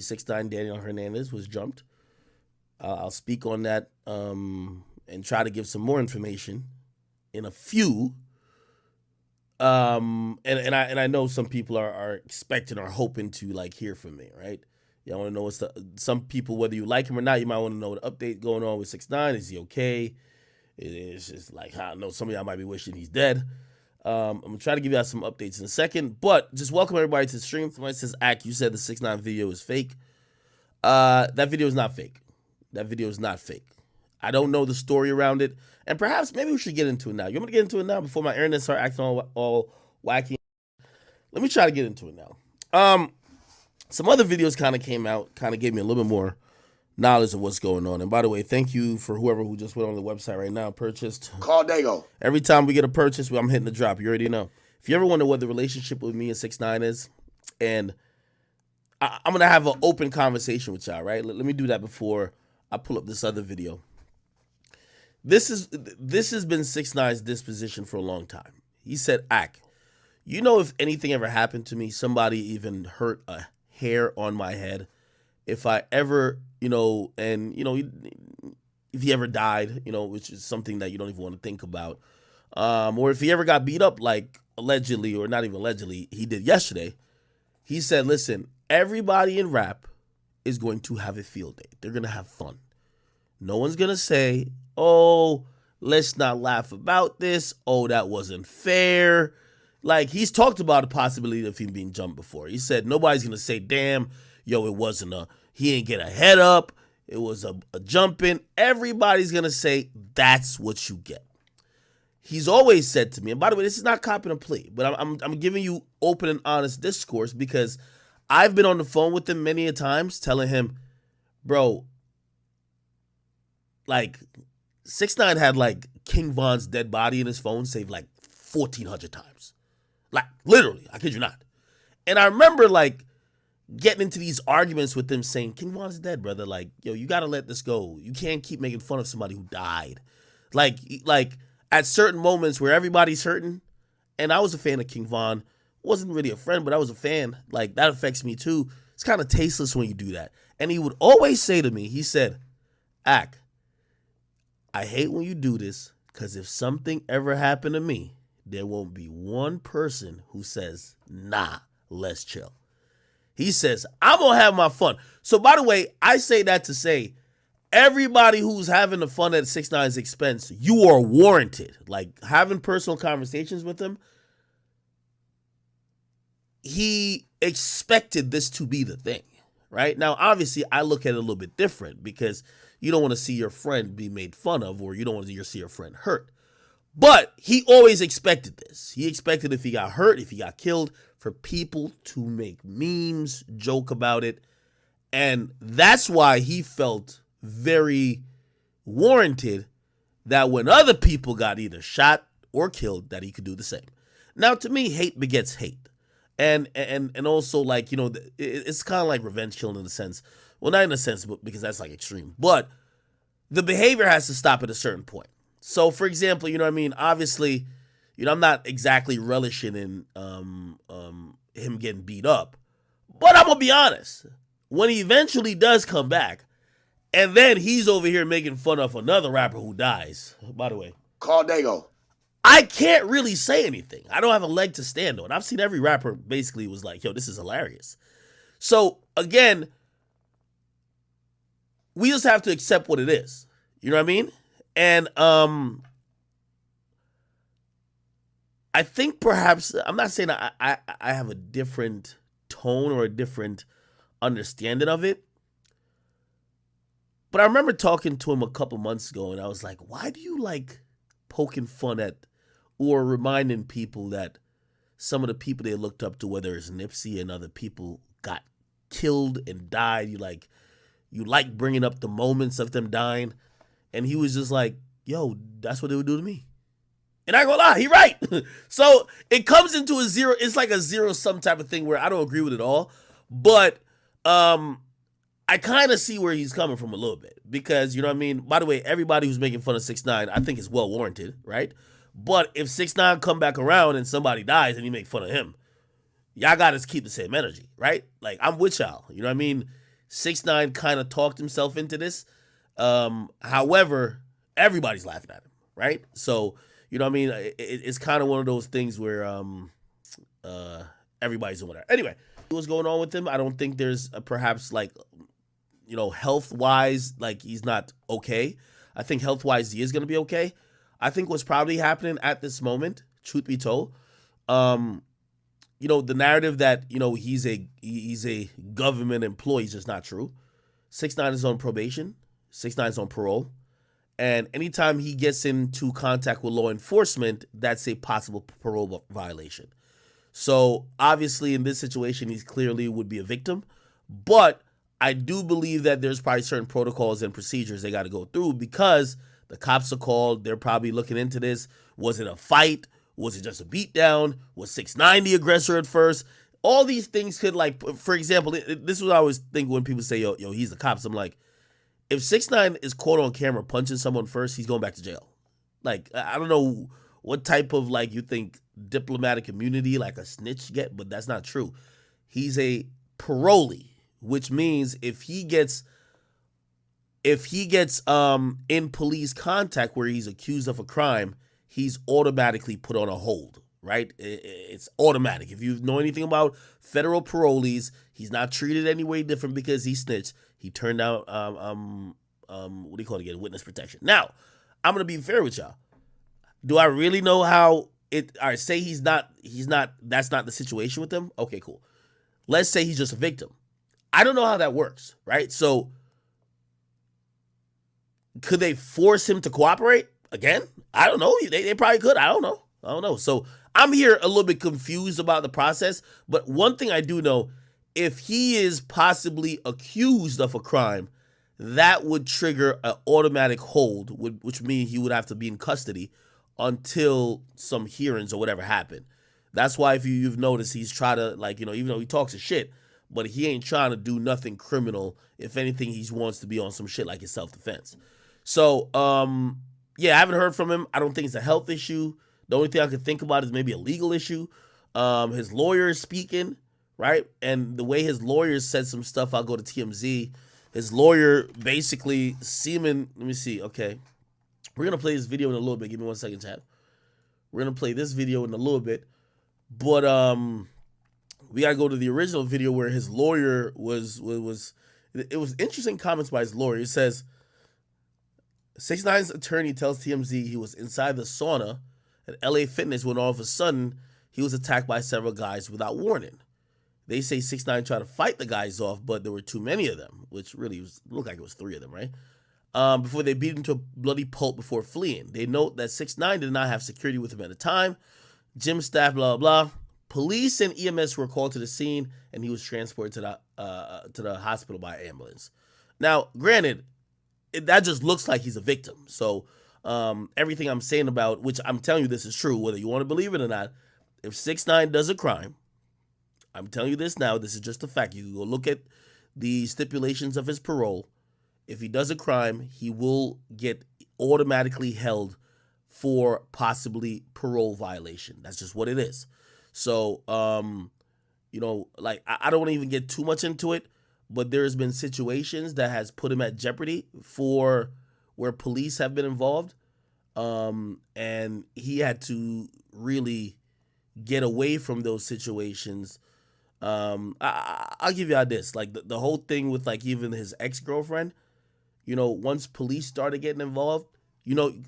6ix9ine Daniel Hernandez was jumped. I'll speak on that and try to give some more information in a few. And I know some people are expecting or hoping to like hear from me, right? Yeah, I want to know some people, whether you like him or not, you might want to know the update going on with 6ix9ine. Is he okay? It's just like, I don't know, some of y'all might be wishing he's dead. I'm gonna try to give y'all some updates in a second, but just welcome everybody to the stream. Somebody says, Ak, you said the 6ix9ine video is fake. That video is not fake. That video is not fake. I don't know the story around it, and perhaps maybe we should get into it now. You want me to get into it now before my internet start acting all wacky? Let me try to get into it now. Some other videos kind of came out, kind of gave me a little bit more knowledge of what's going on. And by the way, thank you for whoever who just went on the website right now, purchased. Call Dago. Every time we get a purchase, I'm hitting the drop. You already know. If you ever wonder what the relationship with me and 6ix9ine is, and I'm going to have an open conversation with y'all, right? Let me do that before I pull up this other video. This has been 6ix9ine's disposition for a long time. He said, Ak, you know, if anything ever happened to me, somebody even hurt a hair on my head, if I ever, and, if he ever died, which is something that you don't even want to think about, or if he ever got beat up, like allegedly, or not even allegedly, he did yesterday, he said, listen, everybody in rap is going to have a field day. They're going to have fun. No one's going to say, oh, let's not laugh about this. Oh, that wasn't fair. Like, he's talked about the possibility of him being jumped before. He said nobody's going to say, damn, it wasn't he ain't get a head up. It was a jumping. Everybody's going to say, that's what you get. He's always said to me, and by the way, this is not copying a plea, but I'm giving you open and honest discourse because I've been on the phone with him many a times telling him, bro, like 6ix9ine had like King Von's dead body in his phone saved like 1,400 times. Like literally, I kid you not. And I remember like getting into these arguments with them saying, King Von's dead, brother. Like, you got to let this go. You can't keep making fun of somebody who died. Like at certain moments where everybody's hurting, and I was a fan of King Von, wasn't really a friend, but I was a fan. Like, that affects me too. It's kind of tasteless when you do that. And he would always say to me, he said, Ak, I hate when you do this because if something ever happened to me, there won't be one person who says, nah, let's chill. He says, I'm going to have my fun. So, by the way, I say that to say, everybody who's having the fun at 6ix9ine's expense, you are warranted. Like, having personal conversations with him, he expected this to be the thing, right? Now, obviously, I look at it a little bit different because you don't want to see your friend be made fun of, or you don't want to see your friend hurt. But he always expected this. He expected if he got hurt, if he got killed, for people to make memes, joke about it. And that's why he felt very warranted that when other people got either shot or killed, that he could do the same. Now, to me, hate begets hate. And also, like, it's kind of like revenge killing in a sense. Well, not in a sense, but because that's like extreme. But the behavior has to stop at a certain point. So, for example, obviously, I'm not exactly relishing in him getting beat up. But I'm going to be honest. When he eventually does come back, and then he's over here making fun of another rapper who dies, by the way. Call Dago. I can't really say anything. I don't have a leg to stand on. I've seen every rapper basically was like, yo, this is hilarious. So, again, we just have to accept what it is. You know what I mean? And I think perhaps, I'm not saying I have a different tone or a different understanding of it. But I remember talking to him a couple months ago, and I was like, why do you like poking fun at or reminding people that some of the people they looked up to, whether it's Nipsey and other people, got killed and died? You like bringing up the moments of them dying. And he was just like, yo, that's what they would do to me. And I ain't gonna lie, he right. So it comes into a zero. It's like a zero-sum type of thing where I don't agree with it all. But I kind of see where he's coming from a little bit. Because, you know what I mean? By the way, everybody who's making fun of 6ix9ine, I think is well warranted, right? But if 6ix9ine come back around and somebody dies and you make fun of him, y'all gotta keep the same energy, right? Like, I'm with y'all. You know what I mean? 6ix9ine kind of talked himself into this. However, everybody's laughing at him, right? So, you know what I mean? It's kind of one of those things where everybody's doing whatever. Anyway, what's going on with him? I don't think there's perhaps like, health wise, like he's not okay. I think health wise he is gonna be okay. I think what's probably happening at this moment, truth be told, the narrative that he's a government employee is just not true. 6ix9ine is on probation. 6ix9ine is on parole. And anytime he gets into contact with law enforcement, that's a possible parole violation. So obviously in this situation, he clearly would be a victim. But I do believe that there's probably certain protocols and procedures they got to go through because the cops are called. They're probably looking into this. Was it a fight? Was it just a beatdown? Was 6ix9ine the aggressor at first? All these things could, like, for example, this is what I always think when people say, yo, he's the cops. I'm like, if 6ix9ine is caught on camera punching someone first, he's going back to jail. Like, I don't know what type of, like, you think diplomatic immunity, like a snitch get, but that's not true. He's a parolee, which means if he gets in police contact where he's accused of a crime, he's automatically put on a hold, right? It's automatic. If you know anything about federal parolees, he's not treated any way different because he snitched. He turned out what do you call it again? Witness protection. Now, I'm gonna be fair with y'all. Do I really know how it? All right, say he's not. That's not the situation with him. Okay, cool. Let's say he's just a victim. I don't know how that works, right? So, could they force him to cooperate again? I don't know. They probably could. I don't know. So I'm here a little bit confused about the process. But one thing I do know, if he is possibly accused of a crime, that would trigger an automatic hold, which means he would have to be in custody until some hearings or whatever happen. That's why if you've noticed, he's trying to, like, even though he talks a shit, but he ain't trying to do nothing criminal. If anything, he wants to be on some shit like his self-defense. So, yeah, I haven't heard from him. I don't think it's a health issue. The only thing I could think about is maybe a legal issue. His lawyer is speaking, right? And the way his lawyer said some stuff, I'll go to TMZ. His lawyer basically let me see, okay. We're going to play this video in a little bit. Give me 1 second, chat. We're going to play this video in a little bit. But we got to go to the original video where his lawyer was interesting comments by his lawyer. It says, 6ix9ine's attorney tells TMZ he was inside the sauna at LA Fitness when all of a sudden he was attacked by several guys without warning. They say 6ix9ine tried to fight the guys off, but there were too many of them, which really looked like it was 3 of them, right? Before they beat him to a bloody pulp before fleeing. They note that 6ix9ine did not have security with him at the time. Gym staff, blah, blah, blah. Police and EMS were called to the scene, and he was transported to the hospital by ambulance. Now, granted, that just looks like he's a victim. So everything I'm saying about, which I'm telling you this is true, whether you want to believe it or not, if 6ix9ine does a crime, I'm telling you this now, this is just a fact. You can go look at the stipulations of his parole. If he does a crime, he will get automatically held for possibly parole violation. That's just what it is. So, like, I don't want to even get too much into it, but there's been situations that has put him at jeopardy for where police have been involved. And he had to really get away from those situations. I'll give y'all this, like the whole thing with, like, even his ex-girlfriend, once police started getting involved,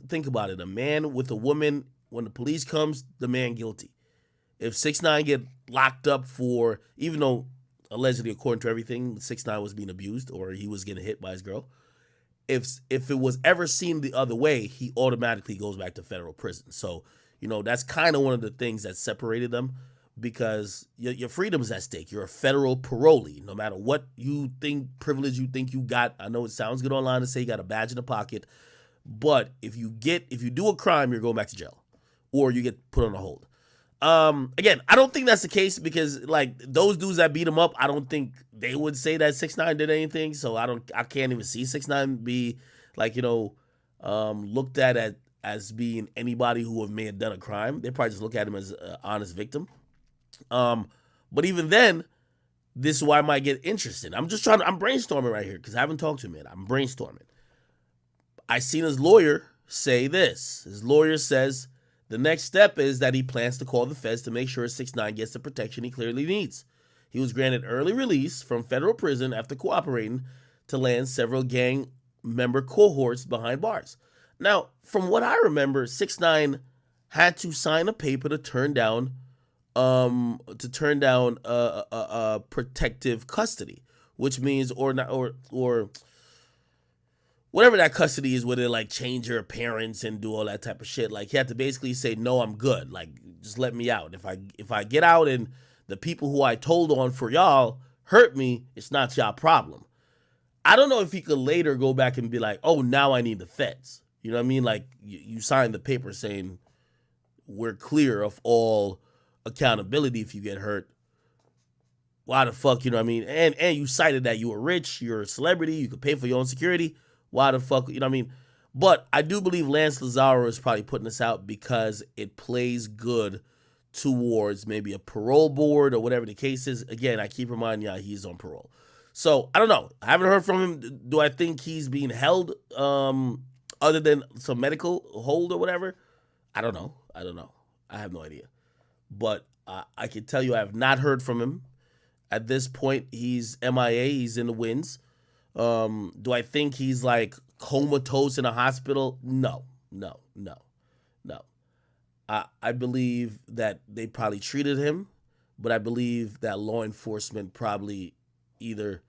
think about it. A man with a woman, when the police comes, the man guilty. If 6ix9ine get locked up for, even though allegedly, according to everything, 6ix9ine was being abused or he was getting hit by his girl, if it was ever seen the other way, he automatically goes back to federal prison. So, that's kind of one of the things that separated them, because your freedom's at stake. You're a federal parolee. No matter what you think, privilege you think you got. I know it sounds good online to say you got a badge in the pocket, but if you do a crime, you're going back to jail, or you get put on a hold. Again, I don't think that's the case, because, like, those dudes that beat him up, I don't think they would say that 6ix9ine did anything. So I can't even see 6ix9ine be, like, looked at as being anybody who may have done a crime. They probably just look at him as an honest victim. But even then, this is why I might get interested. I'm brainstorming right here because I haven't talked to him yet. I'm brainstorming. I seen his lawyer say this. His lawyer says the next step is that he plans to call the feds to make sure 6ix9ine gets the protection he clearly needs. He was granted early release from federal prison after cooperating to land several gang member cohorts behind bars. Now, from what I remember, 6ix9ine had to sign a paper to turn down protective custody, which means or whatever that custody is, where they like change your appearance and do all that type of shit. Like he had to basically say, no, I'm good. Like just let me out. If I get out and the people who I told on for y'all hurt me, it's not y'all problem. I don't know if he could later go back and be like, oh, now I need the feds. You know what I mean? Like you signed the paper saying we're clear of all accountability if you get hurt. Why the fuck, you know what I mean? And you cited that you were rich, you're a celebrity, you could pay for your own security. Why the fuck, you know what I mean? But I do believe Lance Lazaro is probably putting this out because it plays good towards maybe a parole board or whatever the case is. Again, I keep reminding y'all he's on parole. So, I don't know. I haven't heard from him. Do I think he's being held other than some medical hold or whatever? I don't know. I have no idea. But I can tell you I have not heard from him. At this point, he's MIA. He's in the winds. Do I think he's like comatose in a hospital? No. I believe that they probably treated him, but I believe that law enforcement probably either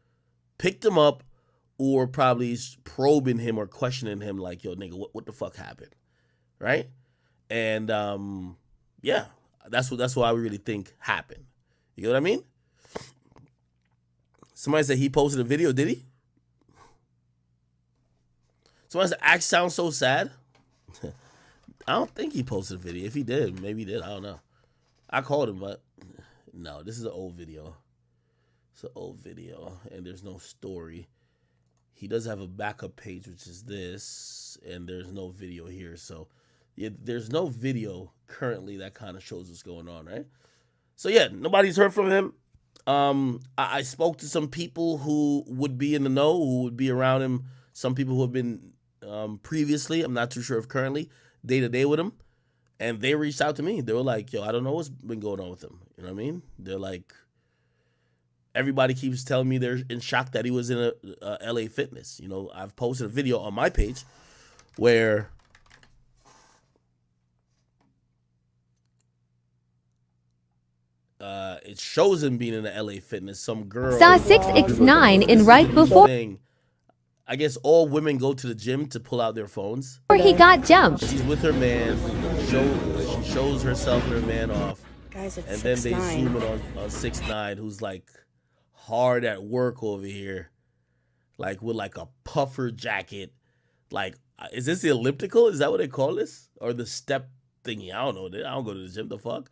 picked him up or probably probing him or questioning him like, yo, nigga, what the fuck happened? Right? And yeah, that's what I really think happened. You know what I mean? Somebody said he posted a video, did he? Somebody said act sounds so sad. I don't think he posted a video. If he did, maybe he did. I don't know. I called him, but no, this is an old video. It's an old video, and there's no story. He does have a backup page, which is this, and there's no video here. So yeah, there's no video currently that kind of shows what's going on, right? So yeah, nobody's heard from him. I spoke to some people who would be in the know, who would be around him. Some people who have been previously, I'm not too sure if currently, day-to-day with him. And they reached out to me. They were like, yo, I don't know what's been going on with him. You know what I mean? They're like, everybody keeps telling me they're in shock that he was in a LA Fitness. You know, I've posted a video on my page where it shows him being in the LA Fitness. Some girl saw 6ix9ine in right before I guess all women go to the gym to pull out their phones. he got jumped. She's with her man. She shows herself and her man off. Guys, it's and then 6ix9ine. they zoom in on 6ix9ine, who's like hard at work over here, like with like a puffer jacket. Like, is this the elliptical? Is that what they call this? Or the step thingy? I don't know. I don't go to the gym. The fuck?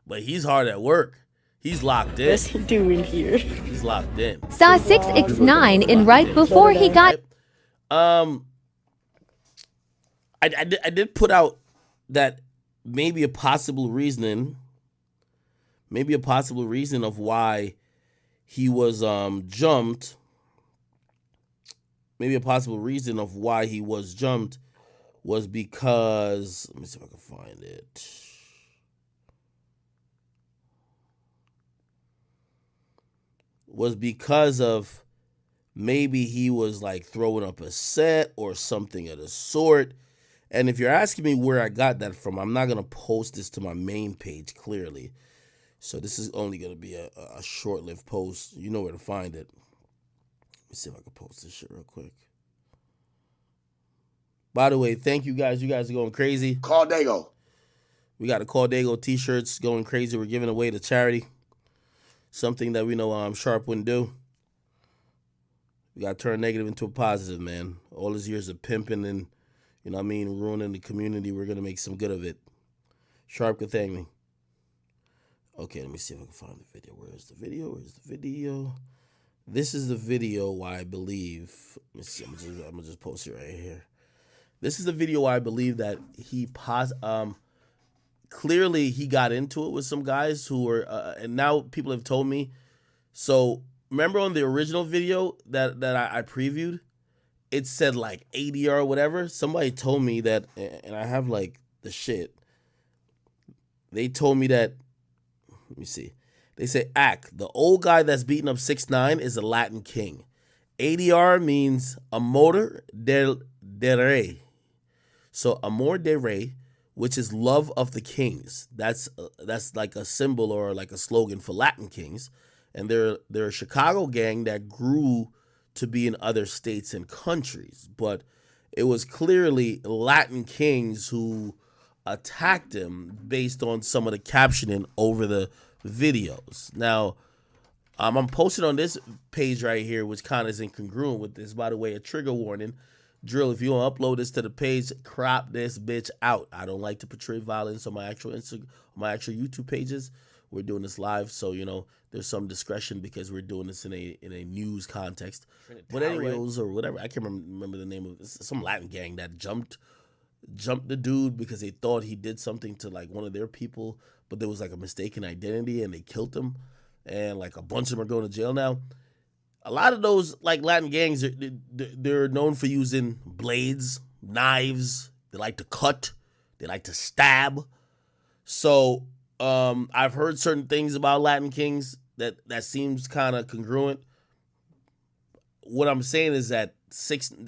But he's hard at work. He's locked in. What's he doing here? He's locked in. Saw 6ix9ine in right before he got. I did put out that maybe a possible reason of why he was jumped. Maybe a possible reason of why he was jumped was because, let me see if I can find it. Was because of maybe he was like throwing up a set or something of the sort. And if you're asking me where I got that from, I'm not going to post this to my main page clearly. So this is only going to be a short-lived post. You know where to find it. Let me see if I can post this shit real quick. By the way, thank you guys. You guys are going crazy. Call Dago. We got the Call Dago t-shirts going crazy. We're giving away to charity. Something that we know Sharp wouldn't do. We got to turn negative into a positive, man. All his years of pimping and, you know what I mean, ruining the community, we're going to make some good of it. Sharp could thank me. Okay, let me see if I can find the video. Where's the video? This is the video why I believe. Let me see. I'm gonna just post it right here. This is the video why I believe that he clearly he got into it with some guys who were, and now people have told me So remember on the original video that I previewed, it said like ADR or whatever. Somebody told me that, and I have like the shit. They told me that. Let me see. They say the old guy that's beating up 6ix9ine is a Latin king. ADR means amor de rey. So amor de rey, which is love of the kings. That's like a symbol or like a slogan for Latin kings. And they're a Chicago gang that grew to be in other states and countries. But it was clearly Latin kings who attacked him based on some of the captioning over the videos. Now, I'm posting on this page right here, which kind of is incongruent with this. By the way, a trigger warning. Drill, if you want to upload this to the page, crop this bitch out. I don't like to portray violence on my actual YouTube pages. We're doing this live, so you know there's some discretion because we're doing this in a news context. But anyways, or whatever, I can't remember the name of it. Some Latin gang that jumped the dude because they thought he did something to like one of their people, but there was like a mistaken identity and they killed him, and like a bunch of them are going to jail now. A lot of those like Latin gangs, they're known for using blades, knives. They like to cut. They like to stab. So I've heard certain things about Latin kings that seems kind of congruent. What I'm saying is that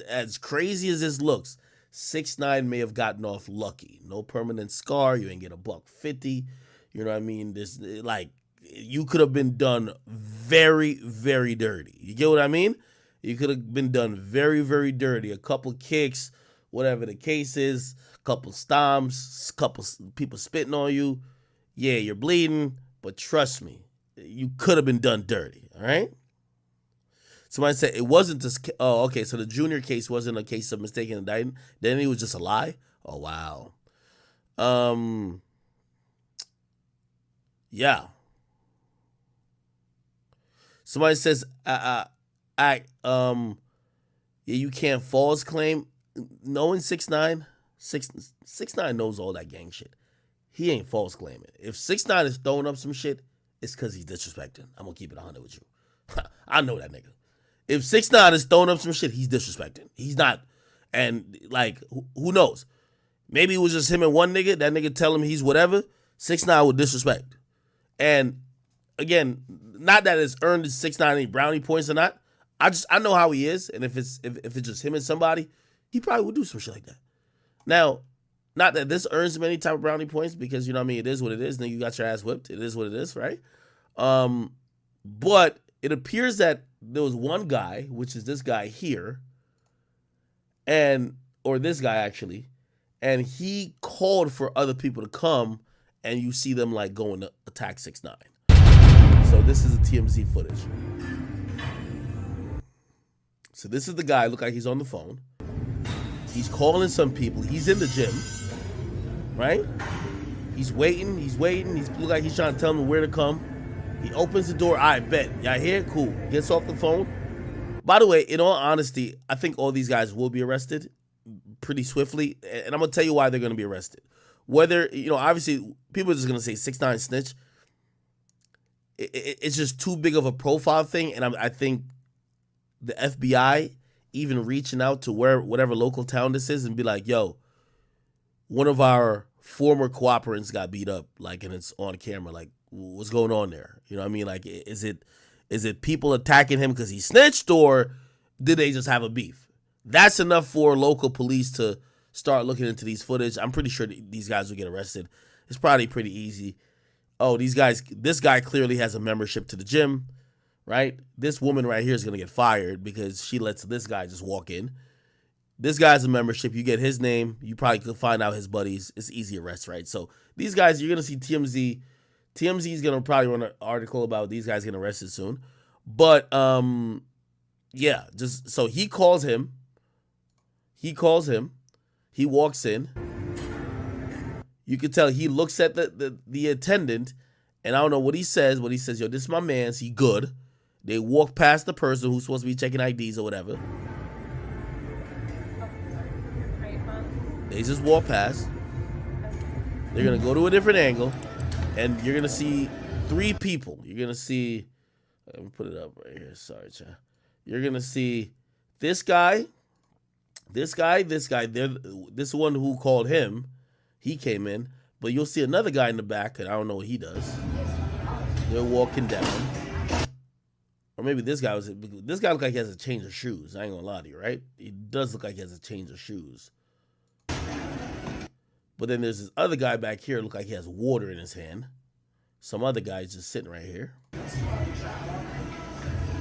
as crazy as this looks, 6ix9ine may have gotten off lucky. No permanent scar. You ain't get $150. You know what I mean? There's like, you could have been done very, very dirty. You get what I mean? You could have been done very, very dirty. A couple kicks, whatever the case is, a couple stomps, a couple people spitting on you. Yeah, you're bleeding, but trust me, you could have been done dirty, all right? Somebody said it wasn't this. Oh, okay, so the junior case wasn't a case of mistaken indictment. Then it was just a lie? Oh, wow. Yeah. Somebody says, yeah, you can't false claim. Knowing 6ix9ine knows all that gang shit. He ain't false claiming. If 6ix9ine is throwing up some shit, it's because he's disrespecting. I'm going to keep it 100 with you. I know that nigga. If 6ix9ine is throwing up some shit, he's disrespecting. He's not. And, like, who knows? Maybe it was just him and one nigga. That nigga tell him he's whatever. 6ix9ine would disrespect. And, again, not that it's earned 6ix9ine any brownie points or not. I know how he is. And if it's just him and somebody, he probably would do some shit like that. Now, not that this earns him any type of brownie points because, you know what I mean, it is what it is. Then you got your ass whipped. It is what it is, right? But it appears that there was one guy, which is this guy here, or this guy actually, and he called for other people to come, and you see them like going to attack 6ix9ine. So this is the TMZ footage. So this is the guy, look like he's on the phone. He's calling some people. He's in the gym, right? He's waiting. He look like he's trying to tell them where to come. He opens the door. I bet. Y'all hear? Cool. Gets off the phone. By the way, in all honesty, I think all these guys will be arrested pretty swiftly. And I'm going to tell you why they're going to be arrested. Whether, you know, obviously, people are just going to say 6ix9ine snitch. It's just too big of a profile thing. And I think the FBI even reaching out to whatever local town this is and be like, yo, one of our former cooperants got beat up, like, and it's on camera, like, what's going on there? You know what I mean? Like, is it people attacking him because he snitched, or did they just have a beef? That's enough for local police to start looking into these footage. I'm pretty sure these guys will get arrested. It's probably pretty easy. Oh, this guy clearly has a membership to the gym, right? This woman right here is going to get fired because she lets this guy just walk in. This guy's a membership. You get his name. You probably could find out his buddies. It's easy arrest, right? So these guys, you're going to see TMZ. TMZ is going to probably run an article about these guys getting arrested soon. But, yeah, just so he calls him. He walks in. You can tell he looks at the attendant, and I don't know what he says. What he says, yo, this is my man's. He good. They walk past the person who's supposed to be checking IDs or whatever. They just walk past. They're going to go to a different angle, and you're going to see three people. You're going to see Let me put it up right here. Sorry, chat. You're gonna see this guy, this guy. This one who called him. He came in, but you'll see another guy in the back, and I don't know what he does. They're walking down, or maybe this guy was. This guy look like he has a change of shoes. I ain't gonna lie to you, right? He does look like he has a change of shoes. But then there's this other guy back here, look like he has water in his hand. Some other guy's just sitting right here.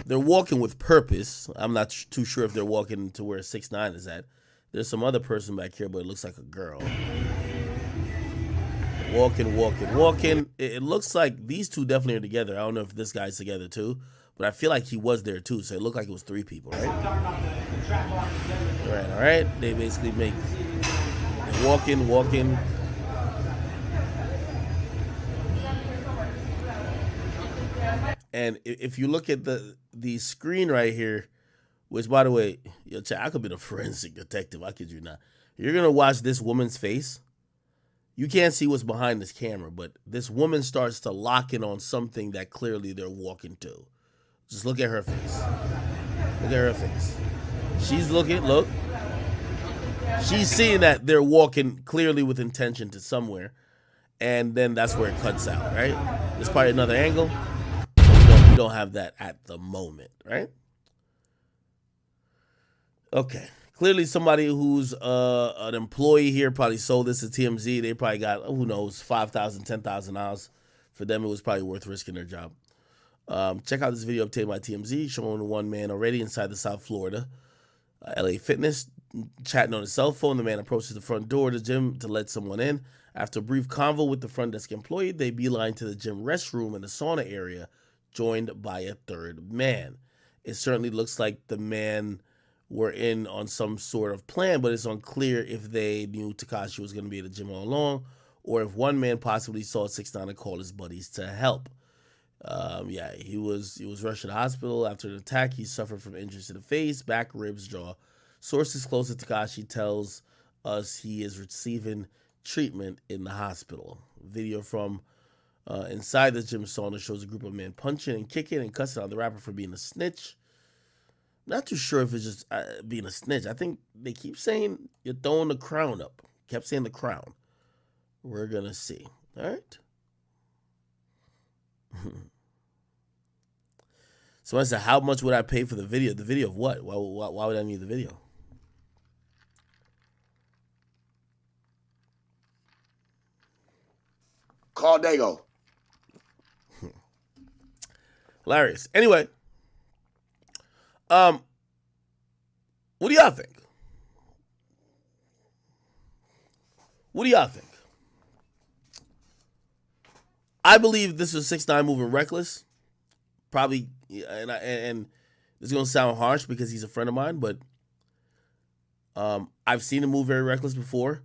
They're walking with purpose. I'm not too sure if they're walking to where 6ix9ine is at. There's some other person back here, but it looks like a girl. Walking. It looks like these two definitely are together. I don't know if this guy's together too, but I feel like he was there too. So it looked like it was 3 people, right? All right. They basically make walking. And if you look at the screen right here, which by the way, yo, chat, I could be the forensic detective. I kid you not. You're gonna watch this woman's face. You can't see what's behind this camera, but this woman starts to lock in on something that clearly they're walking to. Just look at her face. Look at her face. She's looking. Look. She's seeing that they're walking clearly with intention to somewhere, and then that's where it cuts out, right? There's probably another angle. We don't have that at the moment, right? Okay. Clearly somebody who's an employee here probably sold this to TMZ. They probably got, who knows, $5,000, $10,000. For them, it was probably worth risking their job. Check out this video obtained by TMZ showing one man already inside the South Florida LA Fitness chatting on his cell phone. The man approaches the front door of the gym to let someone in. After a brief convo with the front desk employee, they beeline to the gym restroom in the sauna area, joined by a third man. It certainly looks like the man were in on some sort of plan, but it's unclear if they knew Tekashi was going to be at the gym all along, or if one man possibly saw 6ix9ine and called his buddies to help. Yeah, he was rushed to the hospital after the attack. He suffered from injuries to the face, back, ribs, jaw. Sources close to Tekashi tells us he is receiving treatment in the hospital. Video from inside the gym sauna shows a group of men punching and kicking and cussing out the rapper for being a snitch. Not too sure if it's just being a snitch. I think they keep saying you're throwing the crown up. Kept saying the crown. We're going to see. All right. Someone said, how much would I pay for the video? The video of what? Why would I need the video? Call Dago. Hilarious. Anyway. What do y'all think? What do y'all think? I believe this was 6ix9ine moving reckless. Probably, and it's gonna sound harsh because he's a friend of mine, but I've seen him move very reckless before.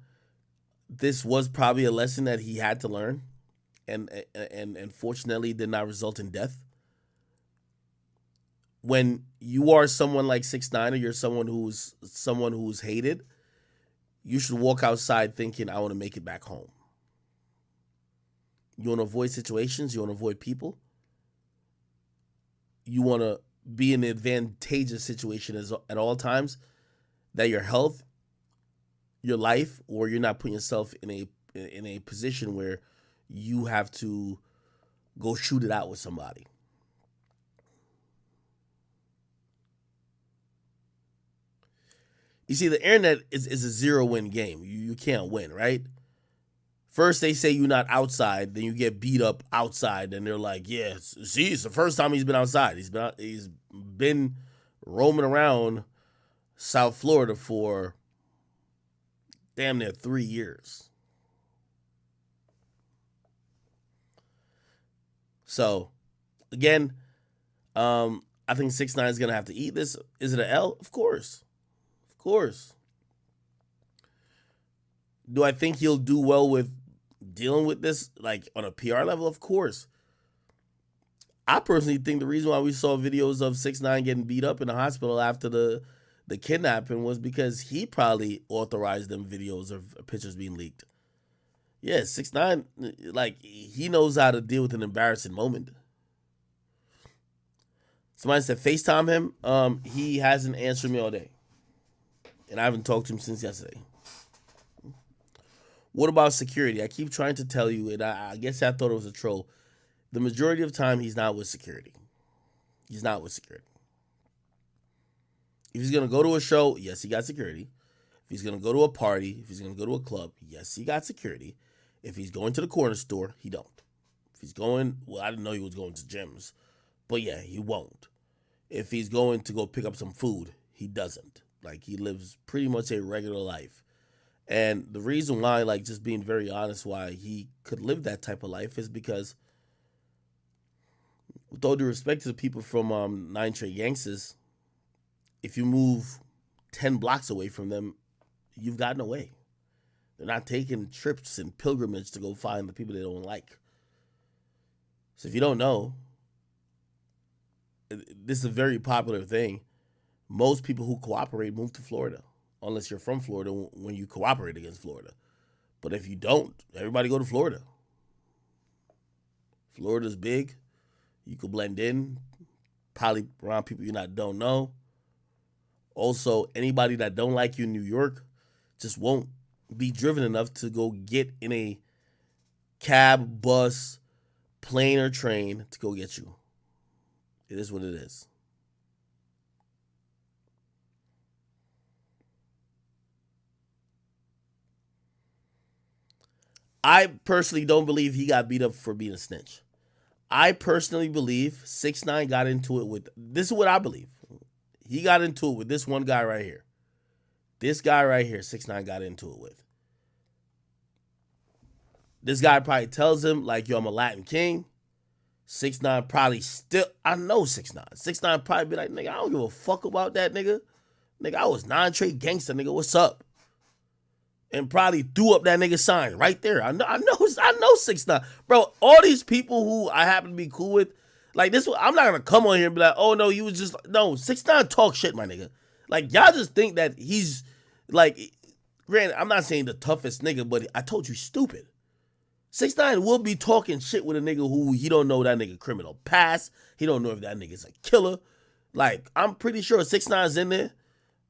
This was probably a lesson that he had to learn, and fortunately did not result in death. When you are someone like 6ix9ine, or you're someone who's hated, you should walk outside thinking, I want to make it back home. You want to avoid situations. You want to avoid people. You want to be in an advantageous situation at all times, that your health, your life, or you're not putting yourself in a position where you have to go shoot it out with somebody. You see, the internet is a zero-win game. You can't win, right? First, they say you're not outside, then you get beat up outside, and they're like, yeah, see, it's the first time he's been outside. He's been roaming around South Florida for damn near 3 years. So, again, I think 6ix9ine is going to have to eat this. Is it an L? Of course. Of course. Do I think he'll do well with dealing with this, like, on a PR level? Of course. I personally think the reason why we saw videos of 6ix9ine getting beat up in the hospital after the kidnapping was because he probably authorized them videos of pictures being leaked. Yeah, 6ix9ine, like, he knows how to deal with an embarrassing moment. Somebody said FaceTime him. He hasn't answered me all day. And I haven't talked to him since yesterday. What about security? I keep trying to tell you, and I guess I thought it was a troll. The majority of the time, he's not with security. He's not with security. If he's going to go to a show, yes, he got security. If he's going to go to a party, if he's going to go to a club, yes, he got security. If he's going to the corner store, he don't. If he's going, well, I didn't know he was going to gyms. But yeah, he won't. If he's going to go pick up some food, he doesn't. Like, he lives pretty much a regular life. And the reason why, like, just being very honest, why he could live that type of life is because, with all due respect to the people from 9 Trey Gangsters, if you move 10 blocks away from them, you've gotten away. They're not taking trips and pilgrimage to go find the people they don't like. So if you don't know, this is a very popular thing. Most people who cooperate move to Florida, unless you're from Florida when you cooperate against Florida. But if you don't, everybody go to Florida. Florida's big. You can blend in, probably around people you don't know. Also, anybody that don't like you in New York just won't be driven enough to go get in a cab, bus, plane, or train to go get you. It is what it is. I personally don't believe he got beat up for being a snitch. I personally believe 6ix9ine got into it with, this is what I believe. He got into it with this one guy right here. This guy right here, 6ix9ine got into it with. This guy probably tells him, like, yo, I'm a Latin king. 6ix9ine probably still, I know 6ix9ine. 6ix9ine probably be like, nigga, I don't give a fuck about that, nigga. Nigga, I was 9 Trey Gangster, nigga, what's up? And probably threw up that nigga sign right there. I know 6ix9ine. Bro, all these people who I happen to be cool with, like this, I'm not gonna come on here and be like, oh no, you was just, no, 6ix9ine talk shit, my nigga. Like, y'all just think that he's, like, granted, I'm not saying the toughest nigga, but I told you stupid. 6ix9ine will be talking shit with a nigga who he don't know that nigga criminal past. He don't know if that nigga's a killer. Like, I'm pretty sure 6ix9ine's in there.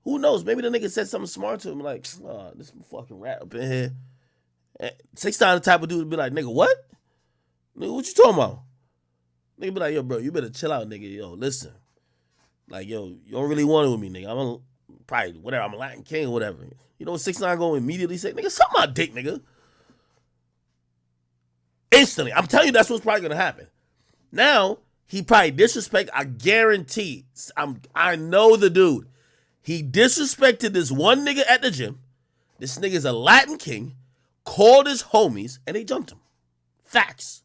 Who knows? Maybe the nigga said something smart to him, like, oh, this fucking rat up in here. And 6ix9ine the type of dude to be like, nigga, what? Nigga, what you talking about? Nigga be like, yo, bro, you better chill out, nigga. Yo, listen. Like, yo, you don't really want it with me, nigga. I'm probably, whatever, I'm a Latin king or whatever. You know what 6ix9ine gonna immediately say? Nigga, suck my dick, nigga. Instantly. I'm telling you that's what's probably gonna happen. Now, he probably disrespect, I guarantee. I know the dude. He disrespected this one nigga at the gym. This nigga's a Latin king, called his homies, and they jumped him. Facts.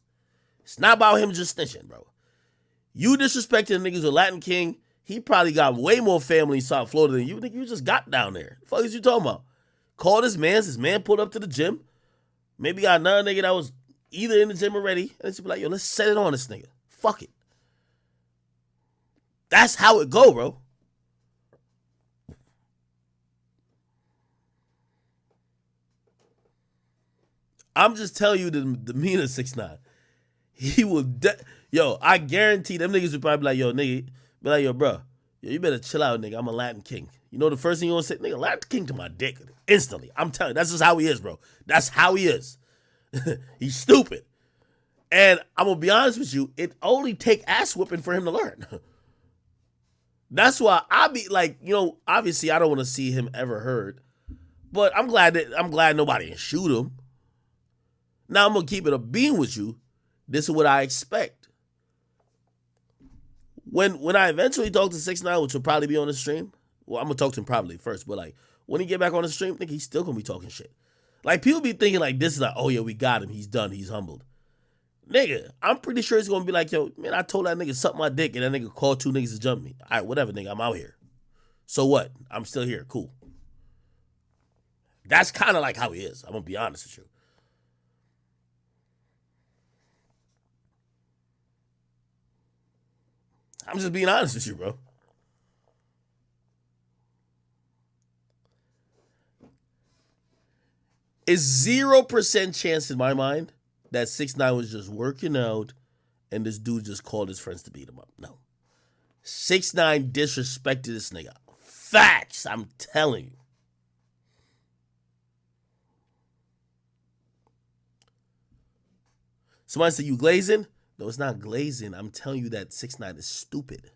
It's not about him just snitching, bro. You disrespected a nigga's a Latin king, he probably got way more family in South Florida than you. Nigga, you just got down there. The fuck is you talking about? Called his man pulled up to the gym. Maybe got another nigga that was either in the gym already, and it's be like, yo, let's set it on this nigga. Fuck it. That's how it go, bro. I'm just telling you the demeanor of 6ix9ine. He will, yo, I guarantee them niggas would probably be like, yo, nigga, be like, yo, bro, yo, you better chill out, nigga. I'm a Latin king. You know the first thing you want to say? Nigga, Latin king to my dick. Instantly. I'm telling you, that's just how he is, bro. That's how he is. He's stupid. And I'm going to be honest with you, it only take ass whipping for him to learn. That's why I be like, you know, obviously I don't want to see him ever hurt, but I'm glad nobody can shoot him. Now I'm going to keep it a beam with you. This is what I expect. When I eventually talk to 6ix9ine, which will probably be on the stream, well, I'm going to talk to him probably first, but like, when he get back on the stream, I think he's still going to be talking shit. Like, people be thinking like, this is like, oh yeah, we got him, he's done, he's humbled. Nigga, I'm pretty sure he's going to be like, yo, man, I told that nigga suck my dick, and that nigga called 2 niggas to jump me. All right, whatever, nigga, I'm out here. So what? I'm still here, cool. That's kind of like how he is, I'm going to be honest with you. I'm just being honest with you, bro. It's 0% chance in my mind that 6ix9ine was just working out and this dude just called his friends to beat him up. No. 6ix9ine disrespected this nigga. Facts, I'm telling you. Somebody said, you glazing? No, it's not glazing. I'm telling you that 6ix9ine is stupid.